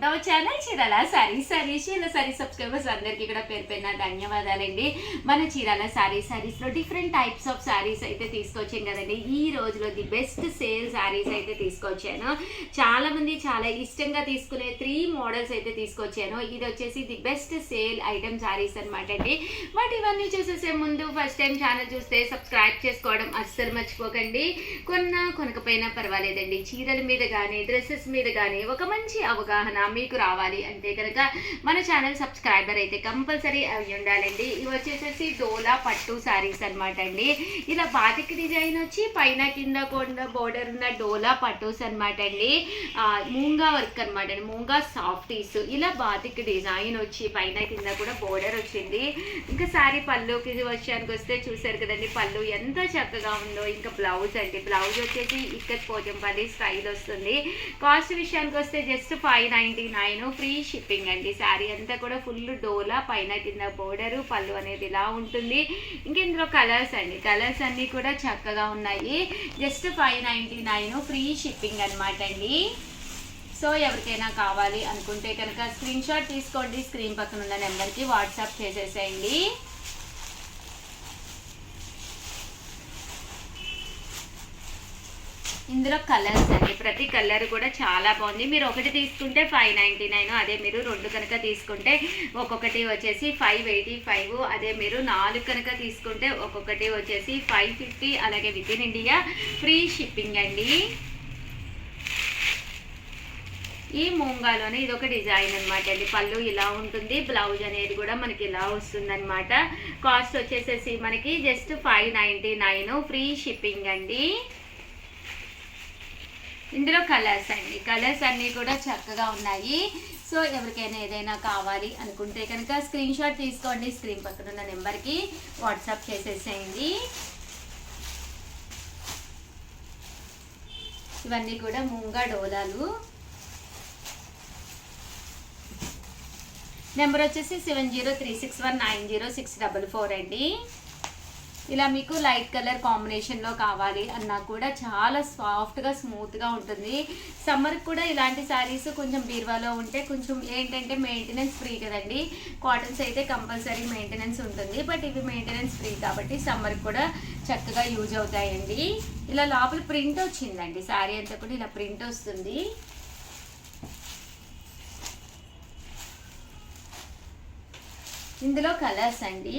Channel Chirala saris subscribers అందరికీ కూడా పేరు పేరున ధన్యవాదాలండి. మన చీరాల సారీస్ లో డిఫరెంట్ టైప్స్ ఆఫ్ సారీస్ అయితే తీసుకొచ్చాను కదండి. ఈ రోజులో ది బెస్ట్ సేల్ సారీస్ అయితే తీసుకొచ్చాను. చాలా మంది చాలా ఇష్టంగా తీసుకునే 3 మోడల్స్ అయితే తీసుకొచ్చాను. ఇది వచ్చేసి the best sale item saris అనమాట అండి. బట్ ఇవన్నీ చూసేసే ముందు ఫస్ట్ టైం ఛానల్ చూస్తే సబ్స్క్రైబ్ చేసుకోవడం అస్సలు మర్చిపోకండి. కొనకపోయినా పర్వాలేదండి. చీరల మీద కానీ డ్రెస్సెస్ మీద కానీ ఒక మంచి అవగాహన మీకు రావాలి అంటే కనుక మన ఛానల్ సబ్స్క్రైబర్ అయితే కంపల్సరీ అవి ఉండాలండి. ఇవి వచ్చేసేసి డోలా పట్టు శారీస్ అనమాట అండి. ఇలా బాతిక్ డిజైన్ వచ్చి పైన కింద కొండ బోర్డర్ ఉన్న డోలా పట్టూస్ అనమాట అండి. మూంగా వర్క్ అనమాట అండి. మూంగా సాఫ్టీస్ ఇలా బాతిక్ డిజైన్ వచ్చి పైన కింద కూడా బోర్డర్ వచ్చింది. ఇంకా శారీ పళ్ళుకి విషయానికి వస్తే చూసారు కదండి, పళ్ళు ఎంత చక్కగా ఉందో. ఇంకా బ్లౌజ్ అండి, బ్లౌజ్ వచ్చేసి ఇక్కత్ పోచంపల్లి స్టైల్ వస్తుంది. కాస్ట్ విషయానికి వస్తే జస్ట్ 599 ఫ్రీ షిప్పింగ్ అండి. శారీ అంతా కూడా ఫుల్ డోలా పైన కింద బోర్డరు పళ్ళు అనేది ఇలా ఉంటుంది. ఇంక ఇందులో కలర్స్ అండి, కలర్స్ అన్నీ కూడా చక్కగా ఉన్నాయి. జస్ట్ 599 ఫ్రీ షిప్పింగ్ అనమాట అండి. సో ఎవరికైనా కావాలి అనుకుంటే కనుక స్క్రీన్ షాట్ తీసుకోండి, స్క్రీన్ పక్కన ఉన్న నెంబర్కి వాట్సాప్ చేసేసేయండి. ఇందులో కలర్స్ అండి, ప్రతి కలర్ కూడా చాలా బాగుంది. మీరు ఒకటి తీసుకుంటే 599, అదే మీరు 2 కనుక తీసుకుంటే ఒక్కొక్కటి వచ్చేసి 585, అదే మీరు 4 కనుక తీసుకుంటే ఒక్కొక్కటి వచ్చేసి 550. అలాగే with in India free shipping అండి. ఈ మూంగాలోనే ఇది ఒక డిజైన్ అనమాట అండి. పళ్ళు ఇలా ఉంటుంది, బ్లౌజ్ అనేది కూడా మనకి ఇలా వస్తుంది అనమాట. కాస్ట్ వచ్చేసేసి మనకి జస్ట్ 599 ఫ్రీ షిప్పింగ్ అండి. ఇందులో కలర్స్ అండి, కలర్స్ అన్నీ కూడా చక్కగా ఉన్నాయి. సో ఎవరికైనా ఏదైనా కావాలి అనుకుంటే కనుక స్క్రీన్ షాట్ తీసుకోండి, స్క్రీన్ పక్కన ఉన్న నెంబర్కి వాట్సాప్ చేసేసేయండి. ఇవన్నీ కూడా మూంగా డోలాలు. నెంబర్ వచ్చేసి 7036190644 అండి. ఇలా మీకు లైట్ కలర్ కాంబినేషన్లో కావాలి అన్నా కూడా చాలా సాఫ్ట్గా స్మూత్గా ఉంటుంది. సమ్మర్కి కూడా ఇలాంటి శారీస్ కొంచెం బీరువాలో ఉంటే కొంచెం ఏంటంటే మెయింటెనెన్స్ ఫ్రీ కదండి. కాటన్స్ అయితే కంపల్సరీ మెయింటెనెన్స్ ఉంటుంది, బట్ ఇవి మెయింటెనెన్స్ ఫ్రీ కాబట్టి సమ్మర్కి కూడా చక్కగా యూజ్ అవుతాయండి. ఇలా లోపల ప్రింట్ వచ్చిందండి, శారీ అంతా కూడా ఇలా ప్రింట్ వస్తుంది. ఇందులో కలర్స్ అండి.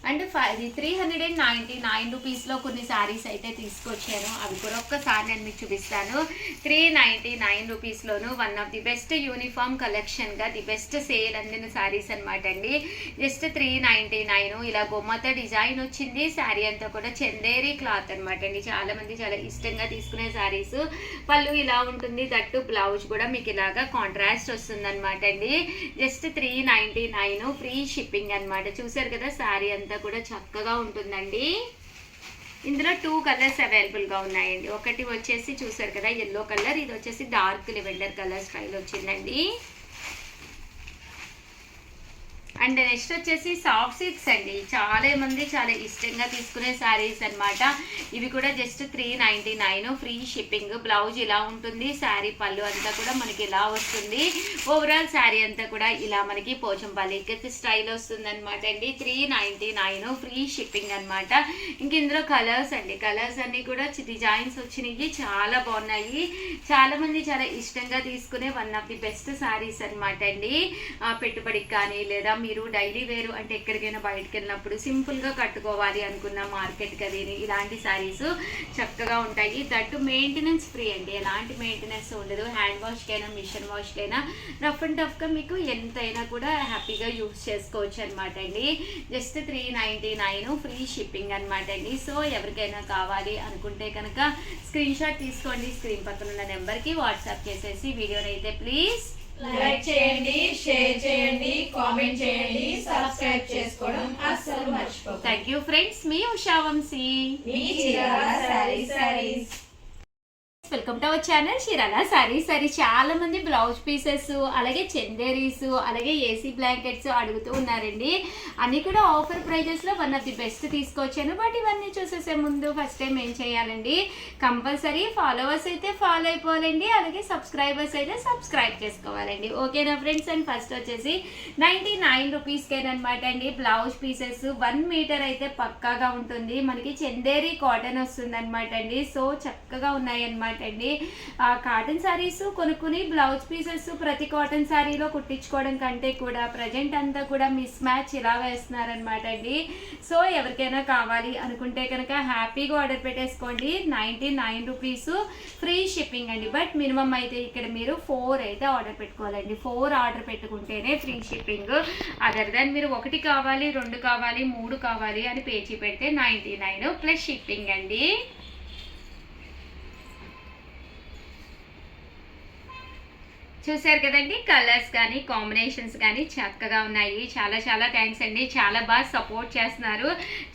అండ్ 399 రూపీస్లో కొన్ని శారీస్ అయితే తీసుకొచ్చాను. అవి కూడా ఒక్కసారి నేను మీకు చూపిస్తాను. 399 రూపీస్లోను one of the best uniform కలెక్షన్గా ది బెస్ట్ సేల్ అందిన శారీస్ అనమాట అండి. జస్ట్ 399. ఇలా బొమ్మతో డిజైన్ వచ్చింది. శారీ అంతా కూడా చందేరి క్లాత్ అనమాట అండి. చాలామంది చాలా ఇష్టంగా తీసుకునే శారీస్. పళ్ళు ఇలా ఉంటుంది, దట్టు బ్లౌజ్ కూడా మీకు ఇలాగా కాంట్రాస్ట్ వస్తుంది అనమాట అండి. జస్ట్ 399 ఫ్రీ షిప్పింగ్ అనమాట. చూసారు కదా, శారీ అంతా కూడా చక్కగా ఉంటుందండి. ఇందులో 2 కలర్స్ అవైలబుల్గా ఉన్నాయండి. ఒకటి వచ్చేసి చూసారు కదా ఎల్లో కలర్, ఇది వచ్చేసి డార్క్ లెవెండర్ కలర్ స్టైల్ వచ్చిందండి. అండ్ నెక్స్ట్ వచ్చేసి సాఫ్ట్ సిల్క్స్ అండి. చాలా మంది చాలా ఇష్టంగా తీసుకునే శారీస్ అనమాట. ఇవి కూడా జస్ట్ 399 ఫ్రీ షిప్పింగ్. బ్లౌజ్ ఇలా ఉంటుంది, శారీ పళ్ళు అంతా కూడా మనకి ఇలా వస్తుంది. ఓవరాల్ శారీ అంతా కూడా ఇలా మనకి పోచంపల్లి స్టైల్ వస్తుంది అనమాట అండి. 399 ఫ్రీ షిప్పింగ్ అనమాట. ఇంక ఇందులో కలర్స్ అండి, కలర్స్ అన్నీ కూడా డిజైన్స్ వచ్చినాయి, చాలా బాగున్నాయి. చాలా మంది చాలా ఇష్టంగా తీసుకునే one of the best saris అనమాట అండి. పెట్టుబడికి కానీ లేదా మీరు డైలీ వేరు అంటే ఎక్కడికైనా బయటకు వెళ్ళినప్పుడు సింపుల్గా కట్టుకోవాలి అనుకున్న మార్కెట్కి అది ఇలాంటి శారీస్ చక్కగా ఉంటాయి. దట్టు మెయింటెనెన్స్ ఫ్రీ అండి, ఎలాంటి మెయింటెనెన్స్ ఉండదు. హ్యాండ్ వాష్కైనా మిషన్ వాష్కైనా రఫ్ అండ్ టఫ్గా మీకు ఎంతైనా కూడా హ్యాపీగా యూజ్ చేసుకోవచ్చు అనమాట అండి. జస్ట్ 399 ఫ్రీ షిప్పింగ్ అనమాట అండి. సో ఎవరికైనా కావాలి అనుకుంటే కనుక స్క్రీన్ షాట్ తీసుకోండి, స్క్రీన్ పక్కన ఉన్న నెంబర్కి వాట్సాప్ చేసేసి వీడియోని అయితే ప్లీజ్ లైక్ చేయండి, షేర్ చేయండి, కామెంట్ చేయండి, సబ్స్క్రైబ్ చేసుకోవడం అస్సలు మర్చిపోకండి. థ్యాంక్ యూ ఫ్రెండ్స్, మీ ఉషా వంశీ, మీ Chirala saris. Welcome to our channel Chirala sari చాలా మంది బ్లౌజ్ పీసెస్ అలాగే చందేరీస్ అలాగే ఏసీ బ్లాంకెట్స్ అడుగుతూ ఉన్నారండి. అన్ని కూడా ఆఫర్ ప్రైజెస్ లో వన్ ఆఫ్ ది బెస్ట్ తీసుకొచ్చాను. బట్ ఇవన్నీ చూసేసే ముందు ఫస్ట్ టైం ఏం చేయాలండి, కంపల్సరీ ఫాలోవర్స్ అయితే ఫాలో అయిపోవాలండి, అలాగే సబ్స్క్రైబర్స్ అయితే సబ్స్క్రైబ్ చేసుకోవాలండి. ఓకేనా ఫ్రెండ్స్? అండ్ ఫస్ట్ వచ్చేసి 99 రూపీస్కేనమాట అండి బ్లౌజ్ పీసెస్. 1 మీటర్ అయితే పక్కాగా ఉంటుంది. మనకి చందేరీ కాటన్ వస్తుంది అనమాట అండి. సో చక్కగా ఉన్నాయి అనమాట అండి. కాటన్ శారీస్ కొనుక్కుని బ్లౌజ్ పీసెస్ ప్రతి కాటన్ శారీలో కుట్టించుకోవడం కంటే కూడా ప్రజెంట్ అంతా కూడా మిస్ మ్యాచ్ ఇలా వేస్తున్నారనమాట అండి. సో ఎవరికైనా కావాలి అనుకుంటే కనుక హ్యాపీగా ఆర్డర్ పెట్టేసుకోండి. 99 రూపీస్ ఫ్రీ షిప్పింగ్ అండి. బట్ మినిమం అయితే ఇక్కడ మీరు 4 అయితే ఆర్డర్ పెట్టుకోవాలండి. 4 ఆర్డర్ పెట్టుకుంటేనే ఫ్రీ షిప్పింగ్. అదర్ దాన్ మీరు 1 కావాలి 2 కావాలి 3 కావాలి అని పేజీ పెడితే 99 ప్లస్ షిప్పింగ్ అండి. చూసారు కదండి, కలర్స్ కానీ కాంబినేషన్స్ కానీ చక్కగా ఉన్నాయి. చాలా థ్యాంక్స్ అండి. చాలా బాగా సపోర్ట్ చేస్తున్నారు,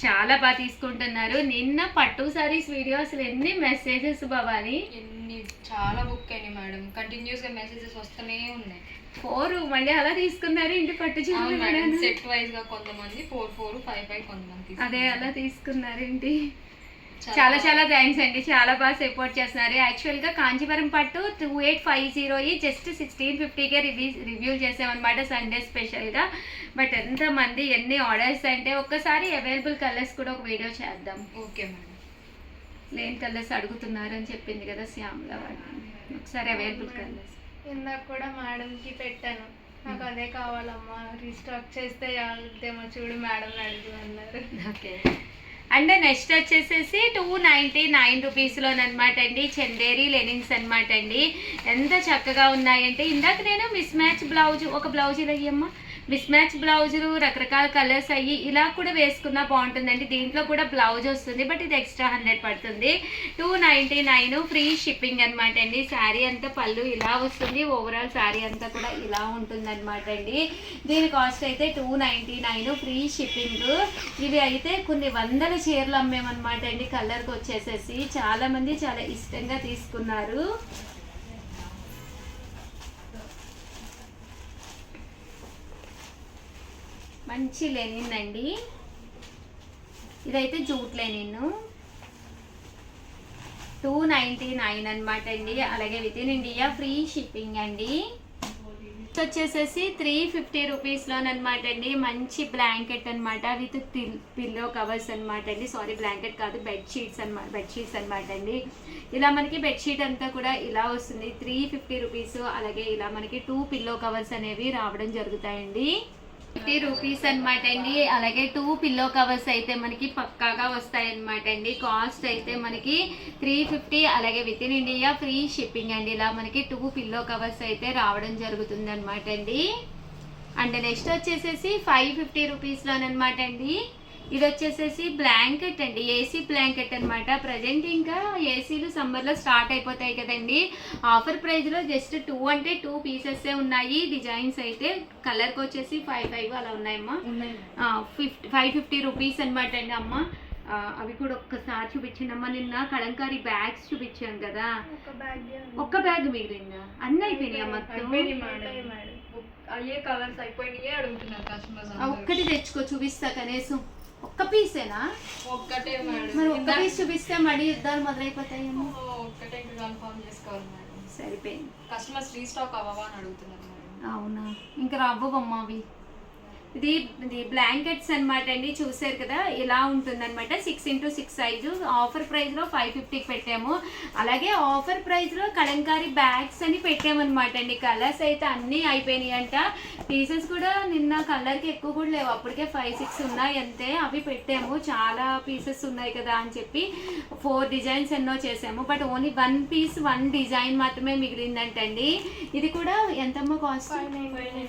చాలా బాగా తీసుకుంటున్నారు. నిన్న పట్టు సారీస్ వీడియో అసలు ఎన్ని మెసేజెస్ భవాని, ఎన్ని చాలా బుక్ అయినాయి మేడం. కంటిన్యూస్ గా మెసేజెస్ వస్తూనే ఉన్నాయి. 4 మళ్ళీ అలా తీసుకున్నారు. ఇంటి పట్టు చీరలు సెట్ వైజ్ గా కొంతమంది 4 5 కొంతమంది అదే అలా తీసుకున్నారు ఏంటి. చాలా థ్యాంక్స్ అండి. చాలా బాగా సపోర్ట్ చేస్తున్నారు. యాక్చువల్గా కాంచీవరం పట్టు 2850 జస్ట్ 1650కే రివ్యూ చేసామన్నమాట సండే స్పెషల్గా. బట్ ఎంతమంది ఎన్ని ఆర్డర్స్ అంటే ఒక్కసారి అవైలబుల్ కలర్స్ కూడా ఒక వీడియో చేద్దాం. Okay madam. లేని కలర్స్ అడుగుతున్నారు అని చెప్పింది కదా శ్యామల వాళ్ళు. ఒకసారి అవైలబుల్ కలర్స్ ఇందాక కూడా మేడంకి పెట్టాను, నాకు అదే కావాలమ్మా రీస్టాక్ చేస్తే వెళ్తేమో చూడు మేడం అడుగు అన్నారు. ఓకే. అండ్ నెక్స్ట్ వచ్చేసేసి 299 రూపీస్లోనమాట అండి చందేరీ లెనిన్స్ అనమాట అండి. ఎంత చక్కగా ఉన్నాయంటే ఇందాక నేను మిస్ మ్యాచ్ బ్లౌజ్ ఒక బ్లౌజ్ ఇలా అయ్యమ్మా, మిస్ మ్యాచ్ బ్లౌజులు రకరకాల కలర్స్ అయ్యి ఇలా కూడా వేసుకున్నా బాగుంటుందండి. దీంట్లో కూడా బ్లౌజ్ వస్తుంది, బట్ ఇది ఎక్స్ట్రా 100 పడుతుంది. 299 ఫ్రీ షిప్పింగ్ అనమాట అండి. శారీ అంతా పళ్ళు ఇలా వస్తుంది, ఓవరాల్ శారీ అంతా కూడా ఇలా ఉంటుంది అనమాట అండి. దీని కాస్ట్ అయితే 299 ఫ్రీ షిప్పింగ్. ఇవి అయితే కొన్ని వందల చీరలు అమ్మేమన్నమాట అండి. కలర్కి వచ్చేసేసి చాలామంది చాలా ఇష్టంగా తీసుకున్నారు. మంచి లెనిన్ అండి. ఇదైతే జూట్ లెనిన్ 299 అనమాట అండి. అలాగే with in India free shipping అండి. వచ్చేసేసి 350 రూపీస్లోనమాట అండి. మంచి బ్లాంకెట్ అనమాట విత్ పిల్లో కవర్స్ అనమాట అండి. సారీ బ్లాంకెట్ కాదు, బెడ్షీట్స్ అనమాట అండి. ఇలా మనకి బెడ్షీట్ అంతా కూడా ఇలా వస్తుంది. 350 రూపీస్. అలాగే ఇలా మనకి 2 పిల్లో కవర్స్ అనేవి రావడం జరుగుతాయండి. 50 రూపీస్ అనమాట అండి. అలాగే 2 పిల్లో కవర్స్ అయితే మనకి పక్కాగా వస్తాయి అనమాట అండి. కాస్ట్ అయితే మనకి 350. అలాగే with in India free shipping అండి. ఇలా మనకి 2 పిల్లో కవర్స్ అయితే రావడం జరుగుతుంది అనమాట అండి. అండ్ నెక్స్ట్ వచ్చేసేసి 550 రూపీస్లోనమాట అండి. ఇది వచ్చేసేసి బ్లాంకెట్ అండి, ఏసీ బ్లాంకెట్ అనమాట. ప్రజెంట్ ఇంకా ఏసీలు సమ్మర్లో స్టార్ట్ అయిపోతాయి కదండి. ఆఫర్ ప్రైస్లో జస్ట్ 2 అంటే 2 పీసెస్ ఉన్నాయి. డిజైన్స్ అయితే కలర్కి వచ్చేసి 5 అలా ఉన్నాయమ్మా. 550 రూపీస్ అనమాట అండి అమ్మ. అవి కూడా ఒక్కసారి చూపించిందమ్మా. నిన్న కలంకారీ బ్యాగ్స్ చూపించాను కదా, ఒక్క బ్యాగ్ మిగిలిందా? అన్నీ అయిపోయినాయి మొత్తం. అయ్యే కలర్స్ అయిపోయినాయి అడుగుతున్నారు కస్టమర్స్. ఒక్కటి తెచ్చుకో చూపిస్తా కనీసం. ఒక్క పీసేనా? ఒక్కటే మేడం. మరి ఒక్క పీస్ చూపిస్తే మళ్ళీ యుద్ధాలు మొదలైపోతాయేమో. ఒక్కటే కన్ఫర్మ్ చేసుకోవాలి మేడం. సరిపోయింది. కస్టమర్స్ రీస్టాక్ అవ్వవా అని అడుగుతున్నారు మేడం. అవునా? ఇంకా రాబోబమ్మా అవి. ఇది బ్లాంకెట్స్ అనమాట అండి. చూసారు కదా ఇలా ఉంటుందన్నమాట. 6x6 size. ఆఫర్ ప్రైస్లో 550కి పెట్టాము. అలాగే ఆఫర్ ప్రైస్లో కలంకారీ బ్యాగ్స్ అని పెట్టామన్నమాట అండి. కలర్స్ అయితే అన్నీ అయిపోయినాయి అంట. పీసెస్ కూడా నిన్న కలర్కి ఎక్కువ కూడా లేవు, అప్పటికే 5-6 ఉన్నాయి అంతే. అవి పెట్టాము. చాలా పీసెస్ ఉన్నాయి కదా అని చెప్పి 4 డిజైన్స్ ఎన్నో చేసాము. బట్ ఓన్లీ 1 పీస్ 1 డిజైన్ మాత్రమే మిగిలిందంటండి. ఇది కూడా ఎంతమ్మా కాస్ట్?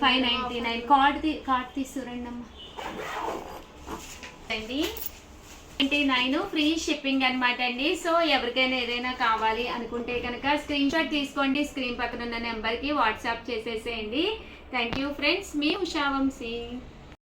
599. కార్డ్ తీసుకురండి అమ్మా అండి. 99 ఫ్రీ షిప్పింగ్ అనమాట అండి. సో ఎవరికైనా ఏదైనా కావాలి అనుకుంటే కనుక స్క్రీన్ షాట్ తీసుకోండి. స్క్రీన్ పక్కన ఉన్న నెంబర్కి వాట్సాప్ చేసేసేయండి. Thank you friends. మీ ఉషా వంశీ.